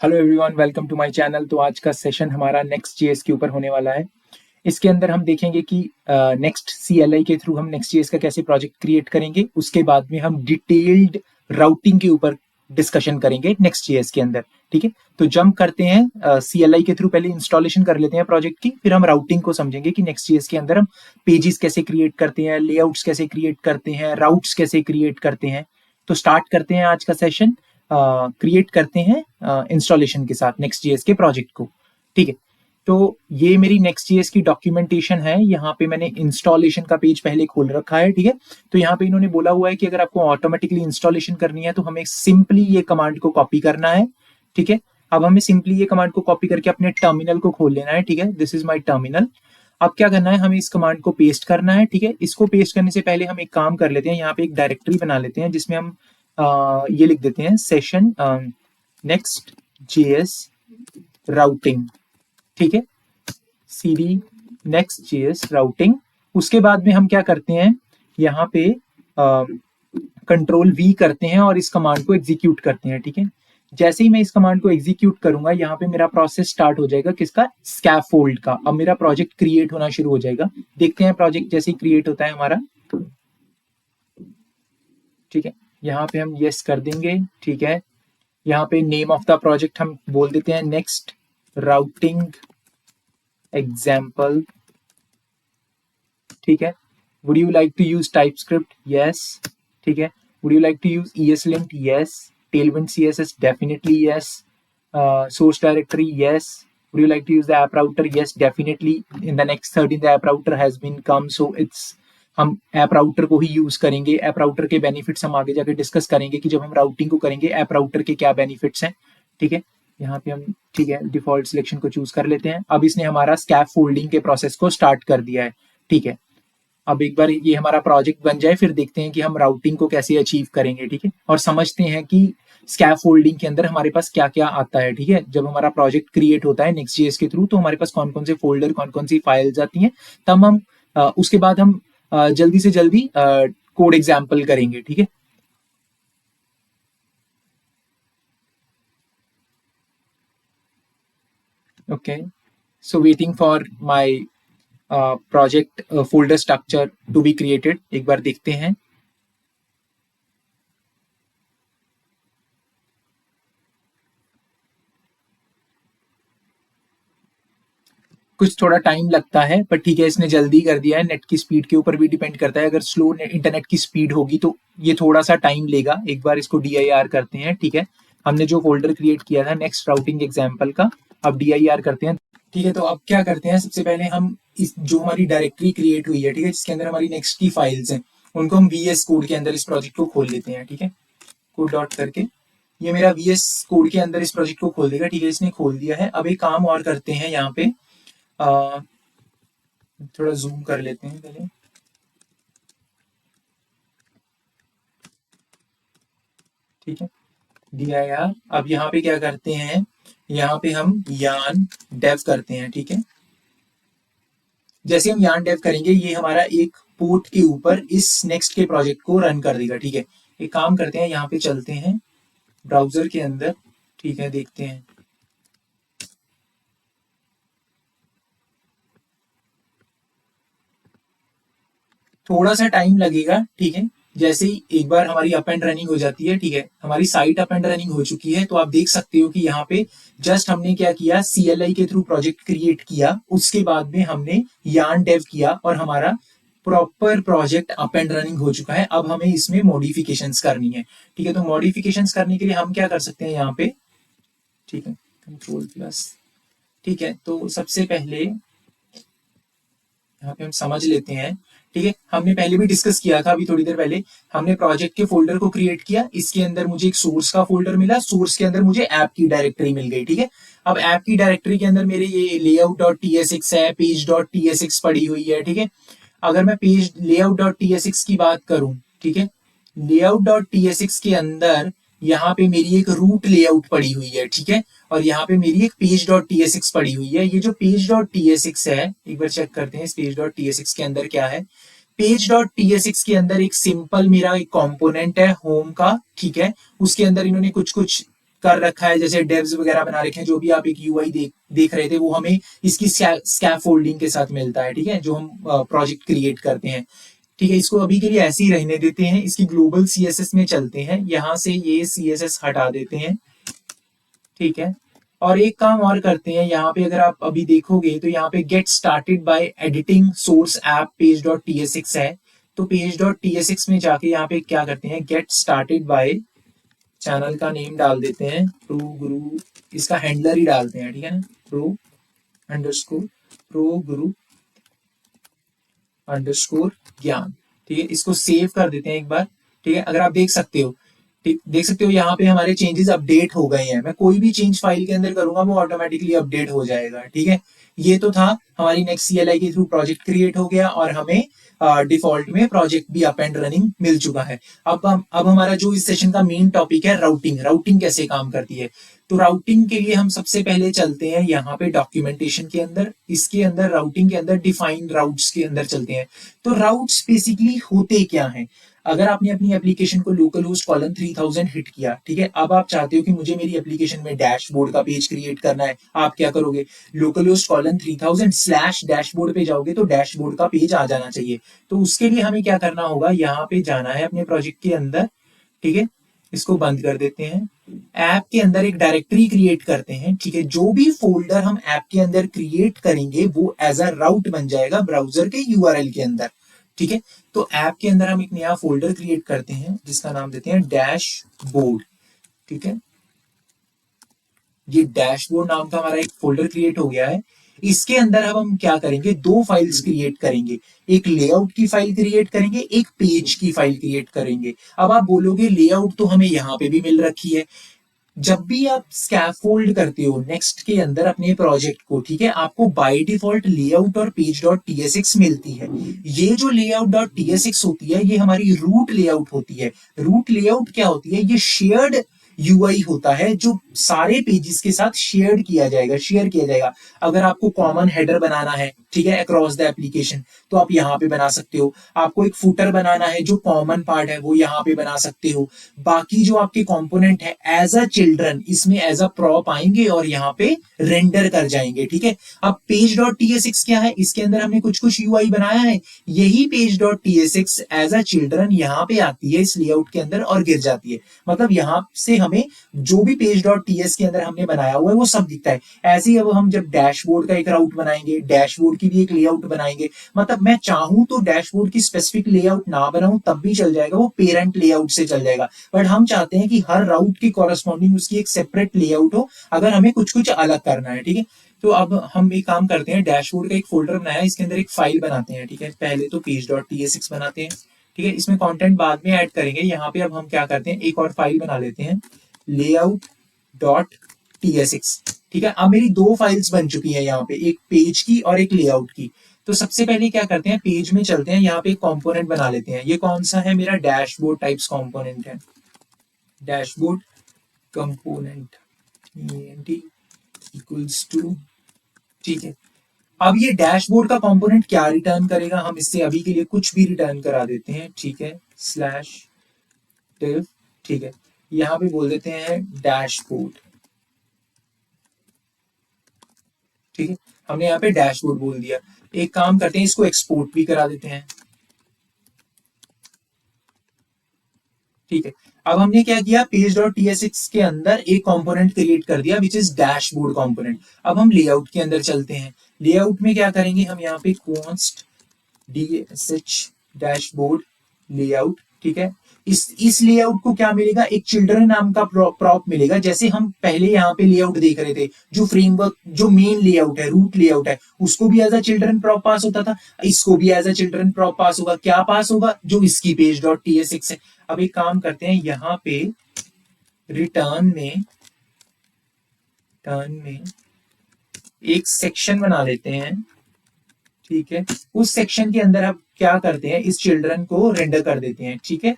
Hello everyone, welcome to my channel. तो आज का सेशन हमारा नेक्स्ट जेएस के ऊपर होने वाला है। इसके अंदर हम देखेंगे कि नेक्स्ट सीएलआई के थ्रू हम नेक्स्ट जेएस का कैसे प्रोजेक्ट क्रिएट करेंगे। उसके बाद में हम डिटेल्ड राउटिंग के ऊपर डिस्कशन करेंगे नेक्स्ट जेएस के अंदर। ठीक है, तो जंप करते हैं सीएलआई के थ्रू। पहले इंस्टॉलेशन कर लेते हैं प्रोजेक्ट की, फिर हम राउटिंग को समझेंगे कि नेक्स्ट जेएस के अंदर हम पेजेस कैसे क्रिएट करते हैं, लेआउट्स कैसे क्रिएट करते हैं, राउट्स कैसे क्रिएट करते हैं। तो स्टार्ट करते हैं आज का सेशन। क्रिएट करते हैं इंस्टॉलेशन के साथ नेक्स्ट जेएस के प्रोजेक्ट को। ठीक है, तो ये मेरी नेक्स्ट जेएस की डॉक्यूमेंटेशन है। यहाँ पे मैंने इंस्टॉलेशन का पेज पहले खोल रखा है। ठीक है, तो यहाँ पे इन्होंने बोला हुआ है कि अगर आपको ऑटोमेटिकली इंस्टॉलेशन करनी है तो हमें सिंपली ये कमांड को कॉपी करना है। ठीक है, अब हमें सिंपली ये कमांड को कॉपी करके अपने टर्मिनल को खोल लेना है। ठीक है, दिस इज माई टर्मिनल। अब क्या करना है, हमें इस कमांड को पेस्ट करना है। ठीक है, इसको पेस्ट करने से पहले हम एक काम कर लेते हैं, यहाँ पे एक डायरेक्टरी बना लेते हैं जिसमें हम ये लिख देते हैं सेशन नेक्स्ट जेएस राउटिंग। ठीक है, सीडी नेक्स्ट जेएस राउटिंग। उसके बाद में हम क्या करते हैं, यहाँ पे कंट्रोल वी करते हैं और इस कमांड को एग्जीक्यूट करते हैं। ठीक है, जैसे ही मैं इस कमांड को एग्जीक्यूट करूंगा, यहाँ पे मेरा प्रोसेस स्टार्ट हो जाएगा किसका, स्कैफोल्ड का। अब मेरा प्रोजेक्ट क्रिएट होना शुरू हो जाएगा। देखते हैं प्रोजेक्ट जैसे ही क्रिएट होता है हमारा। ठीक है, यहाँ पे हम यस कर देंगे। ठीक है, यहाँ पे नेम ऑफ द प्रोजेक्ट हम बोल देते हैं नेक्स्ट राउटिंग एग्जाम्पल। ठीक है, would you like to use TypeScript, yes. ठीक है, would you like to use ESLint, yes. Tailwind CSS, definitely yes. Source directory, yes. Would you like to use the app router, yes definitely. In the Next 13 the app router has been come, so it's हम app router को ही use करेंगे। App router के benefits हम आगे जाके discuss करेंगे कि जब हम राउटिंग को करेंगे ऐप राउटर के क्या बेनिफिट्स हैं। ठीक है, यहाँ पे हम ठीक है डिफॉल्ट सिलेक्शन को चूज कर लेते हैं। अब इसने हमारा स्कैफ फोल्डिंग के प्रोसेस को स्टार्ट कर दिया है। ठीक है, अब एक बार ये हमारा प्रोजेक्ट बन जाए फिर देखते हैं कि हम राउटिंग को कैसे अचीव करेंगे। ठीक है, और समझते हैं कि स्कैफ फोल्डिंग के अंदर हमारे पास क्या क्या आता है। ठीक है, जब हमारा प्रोजेक्ट क्रिएट होता है नेक्स्ट जेएस के थ्रू तो हमारे पास कौन कौन से फोल्डर, कौन कौन सी फाइल्स आती हैं। तब हम उसके बाद हम जल्दी से जल्दी कोड एग्जाम्पल करेंगे। ठीक है, okay, so waiting for my project folder structure to be created. एक बार देखते हैं। कुछ थोड़ा टाइम लगता है पर ठीक है, इसने जल्दी कर दिया है। नेट की स्पीड के ऊपर भी डिपेंड करता है। अगर स्लो इंटरनेट की स्पीड होगी तो ये थोड़ा सा टाइम लेगा। एक बार इसको DIR करते हैं। ठीक है, हमने जो फोल्डर क्रिएट किया था नेक्स्ट राउटिंग एग्जाम्पल का, अब DIR करते हैं। ठीक है, तो अब क्या करते हैं, सबसे पहले हम इस जो हमारी डायरेक्टरी क्रिएट हुई है, ठीक है, जिसके अंदर हमारी नेक्स्ट की फाइल्स हैं, उनको हम VS कोड के अंदर इस प्रोजेक्ट को खोल लेते हैं। ठीक है, कोड डॉट करके ये मेरा VS कोड के अंदर इस प्रोजेक्ट को खोल देगा। ठीक है, इसने खोल दिया है। अब एक काम और करते हैं, यहाँ पे थोड़ा जूम कर लेते हैं पहले। ठीक है, DIR। अब यहाँ पे क्या करते हैं, यहाँ पे हम yarn dev करते हैं। ठीक है, जैसे हम yarn dev करेंगे ये हमारा एक पोर्ट के ऊपर इस नेक्स्ट के प्रोजेक्ट को रन कर देगा। ठीक है, एक काम करते हैं, यहाँ पे चलते हैं ब्राउजर के अंदर। ठीक है, देखते हैं। थोड़ा सा टाइम लगेगा। ठीक है, जैसे ही एक बार हमारी अप एंड रनिंग हो जाती है, ठीक है, हमारी साइट अप एंड रनिंग हो चुकी है, तो आप देख सकते हो कि यहाँ पे जस्ट हमने क्या किया, CLI के थ्रू प्रोजेक्ट क्रिएट किया, उसके बाद में हमने yarn dev किया और हमारा proper project up and running हो चुका है। अब हमें इसमें मॉडिफिकेशंस करनी है। ठीक है, तो मॉडिफिकेशंस करने के लिए हम क्या कर सकते हैं यहाँ पे, ठीक है, कंट्रोल+। ठीक है, तो सबसे पहले यहाँ पे हम समझ लेते हैं। ठीक है, हमने पहले भी डिस्कस किया था, अभी थोड़ी देर पहले हमने प्रोजेक्ट के फोल्डर को क्रिएट किया। इसके अंदर मुझे एक सोर्स का फोल्डर मिला, सोर्स के अंदर मुझे ऐप की डायरेक्टरी मिल गई। ठीक है, अब ऐप की डायरेक्टरी के अंदर मेरे ये layout.tsx है, page.tsx पड़ी हुई है। ठीक है, अगर मैं पेज layout.tsx की बात करूं, ठीक है, layout.tsx के अंदर यहाँ पे मेरी एक रूट लेआउट पड़ी हुई है। ठीक है, और यहाँ पे मेरी एक page.tsx पड़ी हुई है। ये जो page.tsx है, एक बार चेक करते हैं इस page.tsx के अंदर क्या है। page.tsx के अंदर एक सिंपल मेरा एक कंपोनेंट है होम का। ठीक है, उसके अंदर इन्होंने कुछ कुछ कर रखा है, जैसे डेव्स वगैरह बना रखे हैं, जो भी आप एक यूआई देख रहे थे वो हमें इसकी स्कैफोल्डिंग के साथ मिलता है, ठीक है, जो हम प्रोजेक्ट क्रिएट करते हैं। ठीक है, इसको अभी के लिए ऐसे ही रहने देते हैं, इसकी ग्लोबल सीएसएस में चलते हैं, यहां से ये सीएसएस हटा देते हैं। ठीक है, और एक काम और करते हैं, यहाँ पे अगर आप अभी देखोगे तो यहाँ पे get started by editing source app page dot TSX है, तो पेज डॉट टीएसएक्स में जाके यहाँ पे क्या करते हैं, गेट स्टार्टेड बाय, चैनल का नेम डाल देते हैं प्रो गुरु, इसका हैंडलर ही डालते हैं, ठीक है ना, प्रो गुरु अंडरस्कोर ज्ञान। ठीक है, इसको सेव कर देते हैं एक बार। ठीक है, अगर आप देख सकते हो, ठीक देख सकते हो यहाँ पे हमारे चेंजेस अपडेट हो गए हैं, मैं कोई भी चेंज फाइल के अंदर करूंगा वो ऑटोमेटिकली अपडेट हो जाएगा। ठीक है, ये तो था हमारी नेक्स्ट सीएलआई के थ्रू प्रोजेक्ट क्रिएट हो गया और हमें डिफॉल्ट में प्रोजेक्ट भी अप एंड रनिंग मिल चुका है। अब हमारा जो इस सेशन का मेन टॉपिक है राउटिंग कैसे काम करती है। तो राउटिंग के लिए हम सबसे पहले चलते हैं यहाँ पे डॉक्यूमेंटेशन के अंदर, इसके अंदर राउटिंग के अंदर डिफाइंड राउट्स के अंदर चलते हैं। तो राउट्स बेसिकली होते क्या हैं, अगर आपने अपनी एप्लीकेशन को लोकल होस्ट कॉलन 3000 हिट किया, ठीक है, अब आप चाहते हो कि मुझे मेरी एप्लीकेशन में डैशबोर्ड का पेज क्रिएट करना है, आप क्या करोगे, local host colon 3000 slash dashboard पे जाओगे तो डैशबोर्ड का पेज आ जाना चाहिए। तो उसके लिए हमें क्या करना होगा, यहाँ पे जाना है अपने प्रोजेक्ट के अंदर। ठीक है, इसको बंद कर देते हैं, ऐप के अंदर एक डायरेक्टरी क्रिएट करते हैं। ठीक है, जो भी फोल्डर हम ऐप के अंदर क्रिएट करेंगे वो एज अ राउट बन जाएगा ब्राउजर के यूआरएल के अंदर। ठीक है, तो ऐप के अंदर हम एक नया फोल्डर क्रिएट करते हैं जिसका नाम देते हैं डैशबोर्ड। ठीक है, ये डैशबोर्ड नाम का हमारा एक फोल्डर क्रिएट हो गया है। इसके अंदर अब हम क्या करेंगे, दो फाइल्स क्रिएट करेंगे, एक लेआउट की फाइल क्रिएट करेंगे, एक पेज की फाइल क्रिएट करेंगे। अब आप बोलोगे लेआउट तो हमें यहाँ पे भी मिल रखी है। जब भी आप स्कैफोल्ड करते हो नेक्स्ट के अंदर अपने प्रोजेक्ट को, ठीक है, आपको बाय डिफॉल्ट लेआउट और पेज डॉट टीएसएक्स मिलती है। ये जो लेआउट डॉट टीएसएक्स होती है ये हमारी रूट लेआउट होती है। रूट लेआउट क्या होती है, ये शेयर्ड यूआई होता है जो सारे पेजेस के साथ शेयर किया जाएगा। अगर आपको कॉमन हेडर बनाना है, ठीक है, अक्रॉस द एप्लीकेशन, तो आप यहाँ पे बना सकते हो। आपको एक फुटर बनाना है जो कॉमन पार्ट है वो यहाँ पे बना सकते हो। बाकी जो आपके कंपोनेंट है एज अ चिल्ड्रन इसमें एज अ प्रॉप आएंगे और यहाँ पे रेंडर कर जाएंगे। ठीक है, अब पेज डॉट टीएसएक्स क्या है, इसके अंदर हमने कुछ यूआई बनाया है, यही page dot TSX as a children यहाँ पे आती है इस लेआउट के अंदर और गिर जाती है। मतलब यहाँ से हमें जो भी पेज डॉट टीएस के अंदर हमने बनाया हुआ है वो सब दिखता है। ऐसे ही अब हम जब डैशबोर्ड का एक राउट बनाएंगे, डैशबोर्ड की भी एक लेआउट बनाएंगे, मतलब मैं चाहूं तो डैशबोर्ड की स्पेसिफिक लेआउट ना बनाऊं तब भी चल जाएगा, वो पेरेंट लेआउट से चल जाएगा। बट हम चाहते हैं कि हर राउट की कॉरेस्पॉन्डिंग उसकी एक सेपरेट लेआउट हो अगर हमें कुछ अलग करना है। ठीक है, तो अब हम एक काम करते हैं, डैशबोर्ड का एक फोल्डर बनाया, इसके अंदर एक फाइल बनाते हैं। ठीक है, पहले तो पेज डॉट टीएसएक्स बनाते हैं। ठीक है, इसमें कंटेंट बाद में ऐड करेंगे। यहाँ पे अब हम क्या करते हैं, एक और फाइल बना लेते हैं, लेआउट डॉट टीएसएक्स। ठीक है, अब मेरी दो फाइल्स बन चुकी हैं यहाँ पे, एक पेज की और एक लेआउट की। तो सबसे पहले क्या करते हैं, पेज में चलते हैं, यहाँ पे एक कंपोनेंट बना लेते हैं। ये कौन सा है, मेरा डैशबोर्ड टाइप्स कंपोनेंट है, डैशबोर्ड कंपोनेंट इक्वल्स टू। ठीक है, अब ये डैशबोर्ड का कंपोनेंट क्या रिटर्न करेगा, हम इससे अभी के लिए कुछ भी रिटर्न करा देते हैं। ठीक है, स्लैश डिव। ठीक है, यहाँ पे बोल देते हैं डैशबोर्ड। ठीक है, हमने यहाँ पे डैशबोर्ड बोल दिया। एक काम करते हैं, इसको एक्सपोर्ट भी करा देते हैं। ठीक है, अब हमने क्या किया, पेज डॉट टीएसएक्स के अंदर एक कंपोनेंट क्रिएट कर दिया विच इज डैशबोर्ड कंपोनेंट। अब हम लेआउट के अंदर चलते हैं। लेआउट में क्या करेंगे, हम यहाँ पे कॉन्स्ट डीएसएच डैशबोर्ड लेआउट। ठीक है, इस लेआउट को क्या मिलेगा, एक चिल्ड्रन नाम का प्रॉप मिलेगा। जैसे हम पहले यहाँ पे लेआउट देख रहे थे, जो फ्रेमवर्क जो मेन लेआउट है, रूट लेआउट है, उसको भी एज अ चिल्ड्रन प्रॉप पास होता था, इसको भी एज अ चिल्ड्रन प्रॉप पास होगा। क्या पास होगा, जो इसकी पेज डॉट टीएसएक्स है। अब एक काम करते हैं, यहाँ पे रिटर्न में एक सेक्शन बना लेते हैं। ठीक है, उस सेक्शन के अंदर अब क्या करते हैं, इस चिल्ड्रन को रेंडर कर देते हैं। ठीक है,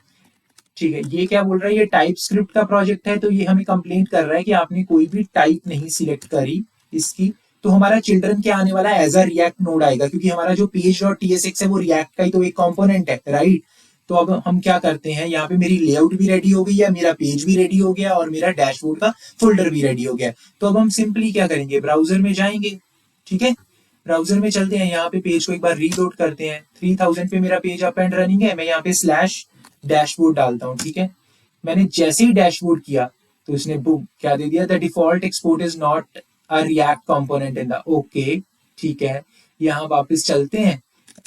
ये क्या बोल रहा है, ये टाइप स्क्रिप्ट का प्रोजेक्ट है, तो ये हमें कंप्लेंट कर रहा है कि आपने कोई भी टाइप नहीं सिलेक्ट करी इसकी। तो हमारा चिल्ड्रन क्या आने वाला है, एज अ रिएक्ट नोड आएगा, क्योंकि हमारा जो पेज डॉट टीएसएक्स है वो रिएक्ट का ही तो एक कंपोनेंट है, राइट। तो अब हम क्या करते हैं, यहाँ पे मेरी लेआउट भी रेडी हो गई है, मेरा पेज भी रेडी हो गया और मेरा डैशबोर्ड का फोल्डर भी रेडी हो गया। तो अब हम सिंपली क्या करेंगे, ब्राउजर में जाएंगे, ठीक है, ब्राउजर में चलते हैं, यहाँ पे पेज को एक बार रीलोड करते हैं। 3000 पे मेरा पेज अप एंड रनिंग है, मैं यहाँ पे स्लैश डैशबोर्ड डालता हूँ, ठीक है। मैंने जैसे ही डैशबोर्ड किया तो इसने बुक क्या दे दिया, the default export is not a react component in the, okay ठीक है। यहाँ वापस चलते हैं,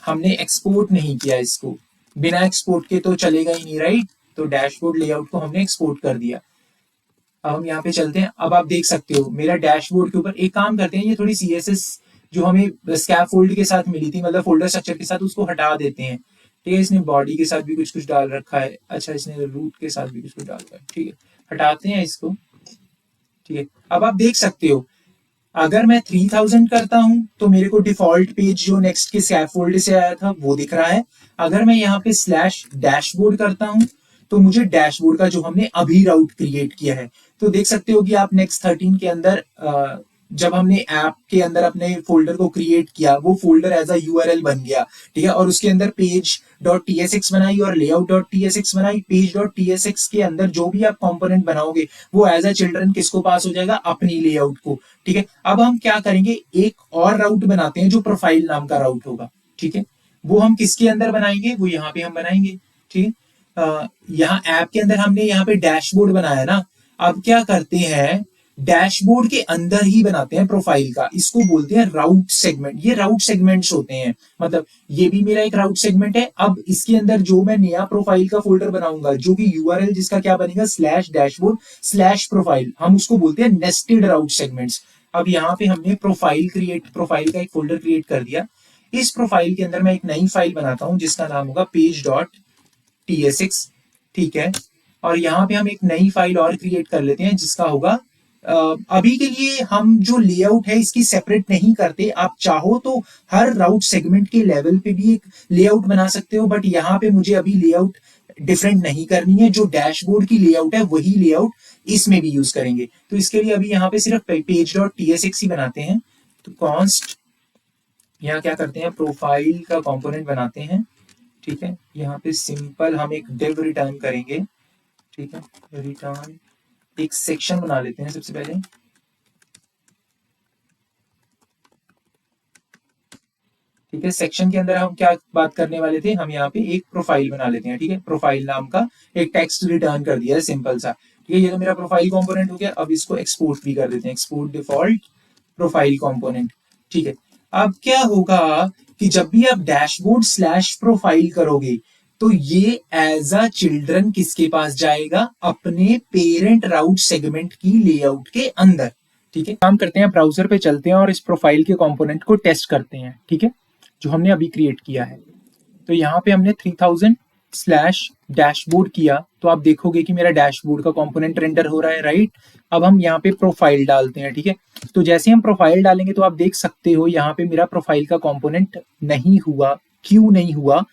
हमने एक्सपोर्ट नहीं किया इसको, बिना एक्सपोर्ट के तो चलेगा ही नहीं, राइट। तो डैशबोर्ड लेआउट को हमने एक्सपोर्ट कर दिया। अब हम यहाँ पे चलते हैं, अब आप देख सकते हो मेरा डैशबोर्ड के ऊपर, एक काम करते हैं, ये थोड़ी CSS जो हमें स्कैफोल्ड के साथ मिली थी, मतलब फोल्डर स्ट्रक्चर के साथ, उसको हटा देते हैं, ठीक है। इसने बॉडी के साथ भी कुछ कुछ डाल रखा है, अच्छा इसने रूट के साथ भी कुछ कुछ डाल रखा है, ठीक है, हटाते हैं इसको, ठीक है। अब आप देख सकते हो अगर मैं 3000 करता हूं तो मेरे को डिफॉल्ट पेज जो नेक्स्ट के स्कैफोल्ड से आया था वो दिख रहा है। अगर मैं यहाँ पे स्लैश डैशबोर्ड करता हूं तो मुझे डैशबोर्ड का जो हमने अभी राउट क्रिएट किया है, तो देख सकते हो कि आप नेक्स्ट 13 के अंदर जब हमने ऐप के अंदर अपने फोल्डर को क्रिएट किया, वो फोल्डर एज अ यूआरएल बन गया, ठीक है। और उसके अंदर पेज.tsx बनाई और layout.tsx बनाई। पेज.tsx के अंदर जो भी आप कंपोनेंट बनाओगे वो एज अ चिल्ड्रन किसको पास हो जाएगा, अपनी लेआउट को, ठीक है। अब हम क्या करेंगे, एक और राउट बनाते हैं जो प्रोफाइल नाम का राउट होगा, ठीक है। वो हम किसके अंदर बनाएंगे, वो यहाँ पे हम बनाएंगे, ठीक है। यहाँ ऐप के अंदर हमने यहाँ पे डैशबोर्ड बनाया ना, अब क्या करते हैं, डैशबोर्ड के अंदर ही बनाते हैं प्रोफाइल का, इसको बोलते हैं राउट सेगमेंट। ये राउट सेगमेंट्स होते हैं, मतलब ये भी मेरा एक राउट सेगमेंट है। अब इसके अंदर जो मैं नया प्रोफाइल का फोल्डर बनाऊंगा, जो कि यूआरएल जिसका क्या बनेगा, स्लैश डैशबोर्ड स्लैश प्रोफाइल, हम उसको बोलते हैं नेस्टेड राउट सेगमेंट्स। अब यहाँ पे हमने प्रोफाइल का एक फोल्डर क्रिएट कर दिया। इस प्रोफाइल के अंदर मैं एक नई फाइल बनाता हूं जिसका नाम होगा page.tsx, ठीक है। और यहाँ पे हम एक नई फाइल और क्रिएट कर लेते हैं जिसका होगा, अभी के लिए हम जो लेआउट है इसकी सेपरेट नहीं करते, आप चाहो तो हर राउट सेगमेंट के लेवल पे भी एक लेआउट बना सकते हो, बट यहाँ पे मुझे अभी लेआउट डिफरेंट नहीं करनी है, जो डैशबोर्ड की लेआउट है वही लेआउट इसमें भी यूज करेंगे। तो इसके लिए अभी यहाँ पे सिर्फ page.tsx ही बनाते हैं। तो कॉन्स्ट यहाँ क्या करते हैं, प्रोफाइल का कंपोनेंट बनाते हैं, ठीक है। यहाँ पे सिंपल हम एक डिव रिटर्न करेंगे, ठीक है, रिटर्न एक सेक्शन बना लेते हैं सबसे पहले, ठीक है। सेक्शन के अंदर हम क्या बात करने वाले थे, हम यहाँ पे एक प्रोफाइल बना लेते हैं, ठीक है। प्रोफाइल नाम का एक टेक्स्ट रिटर्न कर दिया है सिंपल सा, ठीक है। ये तो मेरा प्रोफाइल कंपोनेंट हो गया। अब इसको एक्सपोर्ट भी कर देते हैं, एक्सपोर्ट डिफॉल्ट प्रोफाइल कंपोनेंट, ठीक है। अब क्या होगा कि जब भी आप डैशबोर्ड स्लैश प्रोफाइल करोगे तो ये एज अ चिल्ड्रन किसके पास जाएगा, अपने पेरेंट राउट सेगमेंट की लेआउट के अंदर, ठीक है। काम करते हैं, ब्राउजर पे चलते हैं और इस प्रोफाइल के कंपोनेंट को टेस्ट करते हैं, ठीक है, जो हमने अभी क्रिएट किया है। तो यहाँ पे हमने 3000 स्लैश डैशबोर्ड किया, तो आप देखोगे कि मेरा डैशबोर्ड का कंपोनेंट रेंडर हो रहा है, राइट। अब हम यहाँ पे प्रोफाइल डालते हैं, ठीक है। तो जैसे हम प्रोफाइल डालेंगे तो आप देख सकते हो यहाँ पे मेरा प्रोफाइल का कंपोनेंट नहीं हुआ। क्यों नहीं हुआ,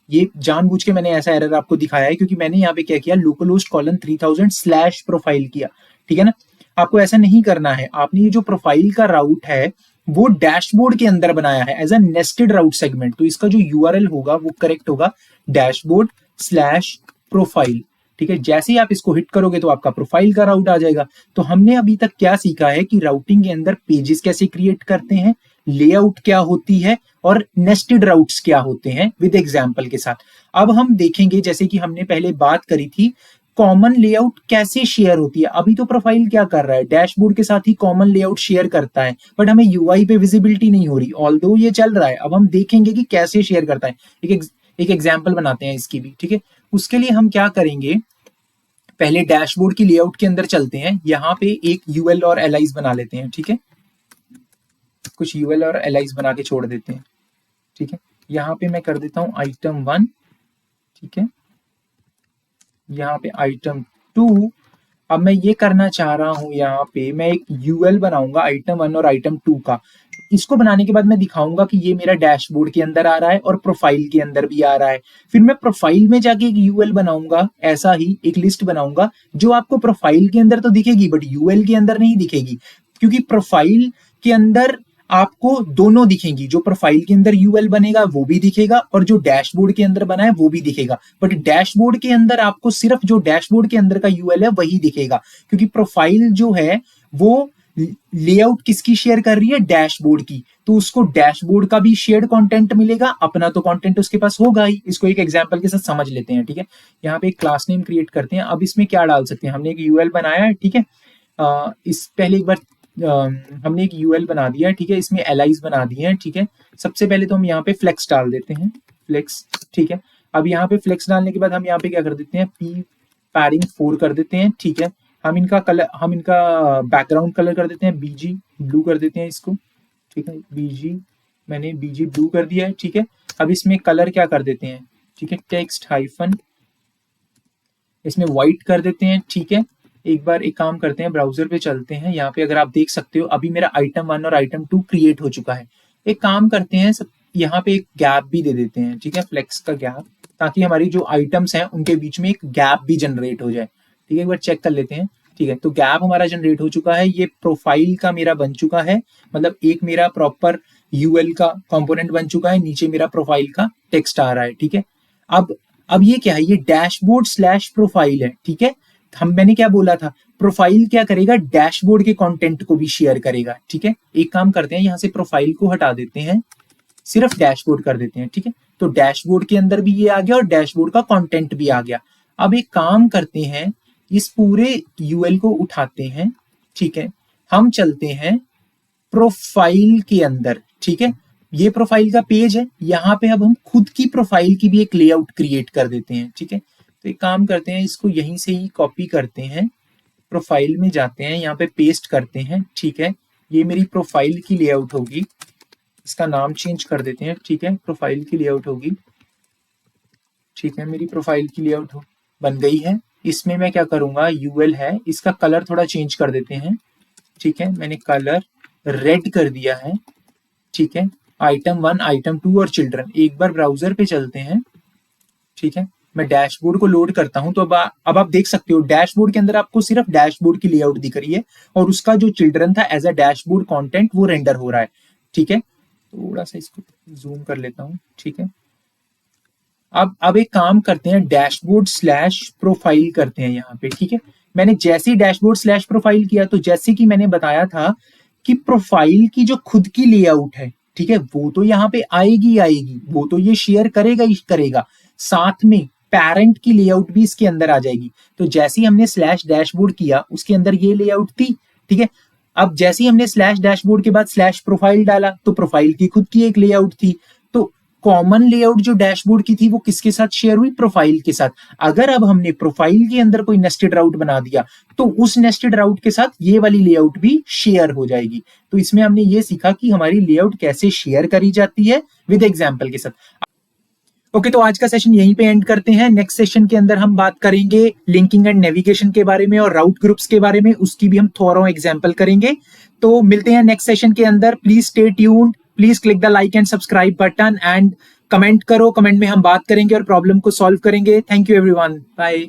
ये जानबूझ के मैंने ऐसा एरर आपको दिखाया है, क्योंकि मैंने यहाँ पे क्या किया, लोकलहोस्ट कॉलन 3000 स्लैश प्रोफाइल किया, ठीक है ना। आपको ऐसा नहीं करना है, आपने ये जो प्रोफाइल का राउट है वो डैशबोर्ड के अंदर बनाया है as a nested route segment, तो इसका जो यूआरएल होगा वो करेक्ट होगा डैशबोर्ड स्लैश प्रोफाइल, ठीक है। जैसे ही आप इसको हिट करोगे तो आपका प्रोफाइल का राउट आ जाएगा। तो हमने अभी तक क्या सीखा है कि राउटिंग के अंदर पेजेस कैसे क्रिएट करते हैं, लेआउट क्या होती है और नेस्टेड राउट्स क्या होते हैं, विद एग्जांपल के साथ। अब हम देखेंगे, जैसे कि हमने पहले बात करी थी, कॉमन लेआउट कैसे शेयर होती है। अभी तो प्रोफाइल क्या कर रहा है, डैशबोर्ड के साथ ही कॉमन लेआउट शेयर करता है, बट हमें यूआई पे विजिबिलिटी नहीं हो रही, ऑल्दो ये चल रहा है। अब हम देखेंगे कि कैसे शेयर करता है, एक एग्जाम्पल बनाते हैं इसकी भी, ठीक है। उसके लिए हम क्या करेंगे, पहले डैशबोर्ड की लेआउट के अंदर चलते हैं, यहाँ पे एक यूएल और एलाइज बना लेते हैं, ठीक है। कुछ यूएल और एलाइज बना के छोड़ देते हैं, ठीक है। यहाँ पे मैं कर देता हूं item 1, ठीक है। यहाँ पे item 2, अब मैं ये करना चाह रहा हूं, यहाँ पे मैं एक यूएल बनाऊंगा item 1 और item 2 का। इसको बनाने के बाद मैं दिखाऊंगा कि ये मेरा डैशबोर्ड के अंदर आ रहा है और प्रोफाइल के अंदर भी आ रहा है। फिर मैं प्रोफाइल में जाके एक यूएल बनाऊंगा, ऐसा ही एक लिस्ट बनाऊंगा जो आपको प्रोफाइल के अंदर तो दिखेगी बट यूएल के अंदर नहीं दिखेगी, क्योंकि प्रोफाइल के अंदर आपको दोनों दिखेंगी, जो प्रोफाइल के अंदर यूएल बनेगा वो भी दिखेगा और जो डैशबोर्ड के अंदर बना है वो भी दिखेगा। बट डैशबोर्ड के अंदर आपको सिर्फ जो डैशबोर्ड के अंदर का यूएल है वही दिखेगा, क्योंकि प्रोफाइल जो है वो लेआउट किसकी शेयर कर रही है, डैशबोर्ड की, तो उसको डैशबोर्ड का भी शेयर्ड कंटेंट मिलेगा, अपना तो कंटेंट उसके पास होगा ही। इसको एक एग्जांपल के साथ समझ लेते हैं, ठीक है। यहाँ पे एक क्लास नेम क्रिएट करते हैं। अब इसमें क्या डाल सकते हैं, हमने एक यूएल बनाया है, ठीक है। इस पहले एक बार हमने एक यूएल बना दिया है, ठीक है। इसमें एलाइज बना दिए हैं, ठीक है। सबसे पहले तो हम यहाँ पे फ्लेक्स डाल देते हैं, फ्लेक्स, ठीक है। अब यहाँ पे फ्लेक्स डालने के बाद हम यहाँ पे क्या कर देते हैं, पी पैडिंग 4 कर देते हैं, ठीक है। हम इनका बैकग्राउंड कलर कर देते हैं बीजी ब्लू कर देते हैं इसको, ठीक है। मैंने बीजी ब्लू कर दिया है, ठीक है। अब इसमें कलर क्या कर देते हैं, ठीक है, टेक्स्ट हाइफन, इसमें व्हाइट कर देते हैं, ठीक है। एक बार एक काम करते हैं, ब्राउजर पे चलते हैं। यहाँ पे अगर आप देख सकते हो अभी मेरा आइटम 1 और आइटम 2 क्रिएट हो चुका है। एक काम करते हैं, सब यहाँ पे एक गैप भी दे देते हैं, ठीक है, फ्लेक्स का गैप, ताकि हमारी जो आइटम्स हैं उनके बीच में एक गैप भी जनरेट हो जाए, ठीक है। एक बार चेक कर लेते हैं, ठीक है। तो गैप हमारा जनरेट हो चुका है, ये प्रोफाइल का मेरा बन चुका है, मतलब एक मेरा प्रॉपर यूएल का कंपोनेंट बन चुका है, नीचे मेरा प्रोफाइल का टेक्स्ट आ रहा है, ठीक है। अब ये क्या है, ये डैशबोर्ड स्लैश प्रोफाइल है, ठीक है। मैंने क्या बोला था, प्रोफाइल क्या करेगा, डैशबोर्ड के कंटेंट को भी शेयर करेगा, ठीक है। एक काम करते हैं, यहाँ से प्रोफाइल को हटा देते हैं, सिर्फ डैशबोर्ड कर देते हैं, ठीक है। तो डैशबोर्ड के अंदर भी ये आ गया और डैशबोर्ड का कंटेंट भी आ गया। अब एक काम करते हैं, इस पूरे यूएल को उठाते हैं, ठीक है। हम चलते हैं प्रोफाइल के अंदर, ठीक है। ये प्रोफाइल का पेज है, यहाँ पे अब हम खुद की प्रोफाइल की भी एक लेआउट क्रिएट कर देते हैं, ठीक है। तो एक काम करते हैं, इसको यहीं से ही कॉपी करते हैं, प्रोफाइल में जाते हैं, यहाँ पे पेस्ट करते हैं, ठीक है। ये मेरी प्रोफाइल की लेआउट होगी, इसका नाम चेंज कर देते हैं, ठीक है। प्रोफाइल की लेआउट होगी, ठीक है। मेरी प्रोफाइल की लेआउट बन गई है। इसमें मैं क्या करूंगा, यूएल है, इसका कलर थोड़ा चेंज कर देते हैं, ठीक है। मैंने कलर रेड कर दिया है, ठीक है। आइटम 1, आइटम 2 और चिल्ड्रन। एक बार ब्राउजर पे चलते हैं, ठीक है। मैं डैशबोर्ड को लोड करता हूं, तो अब आप देख सकते हो डैशबोर्ड के अंदर आपको सिर्फ डैशबोर्ड की लेआउट दिख रही है और उसका जो चिल्ड्रन था एज अ डैशबोर्ड कंटेंट वो रेंडर हो रहा है, ठीक है। थोड़ा सा इसको जूम कर लेता हूं, ठीक है। अब एक काम करते हैं, डैशबोर्ड स्लैश प्रोफाइल करते हैं यहाँ पे, ठीक है। मैंने जैसे ही डैशबोर्ड स्लैश प्रोफाइल किया, तो जैसे कि मैंने बताया था कि प्रोफाइल की जो खुद की लेआउट है, ठीक है, वो तो यहाँ पे आएगी, वो तो ये शेयर करेगा ही करेगा, साथ में पेरेंट की लेआउट भी इसके अंदर आ जाएगी। तो जैसे ही हमने स्लैश डैशबोर्ड किया, उसके अंदर ये लेआउट थी, ठीक है। अब जैसे ही हमने स्लैश डैशबोर्ड के बाद स्लैश प्रोफाइल डाला, तो प्रोफाइल की खुद की एक लेआउट थी। तो कॉमन लेआउट जो डैशबोर्ड की थी वो किसके साथ शेयर हुई, प्रोफाइल के साथ। अगर अब हमने प्रोफाइल के अंदर कोई नेस्टेड राउट बना दिया, तो उस नेस्टेड राउट के साथ ये वाली लेआउट भी शेयर हो जाएगी। तो इसमें हमने ये सीखा कि हमारी लेआउट कैसे शेयर करी जाती है विद एग्जाम्पल के साथ। ओके, तो आज का सेशन यहीं पे एंड करते हैं। नेक्स्ट सेशन के अंदर हम बात करेंगे लिंकिंग एंड नेविगेशन के बारे में और राउट ग्रुप्स के बारे में, उसकी भी हम थोड़ा एग्जाम्पल करेंगे। तो मिलते हैं नेक्स्ट सेशन के अंदर। Please stay tuned, please click the like and subscribe button and comment करो। कमेंट में हम बात करेंगे और प्रॉब्लम को सॉल्व करेंगे। Thank you everyone, bye.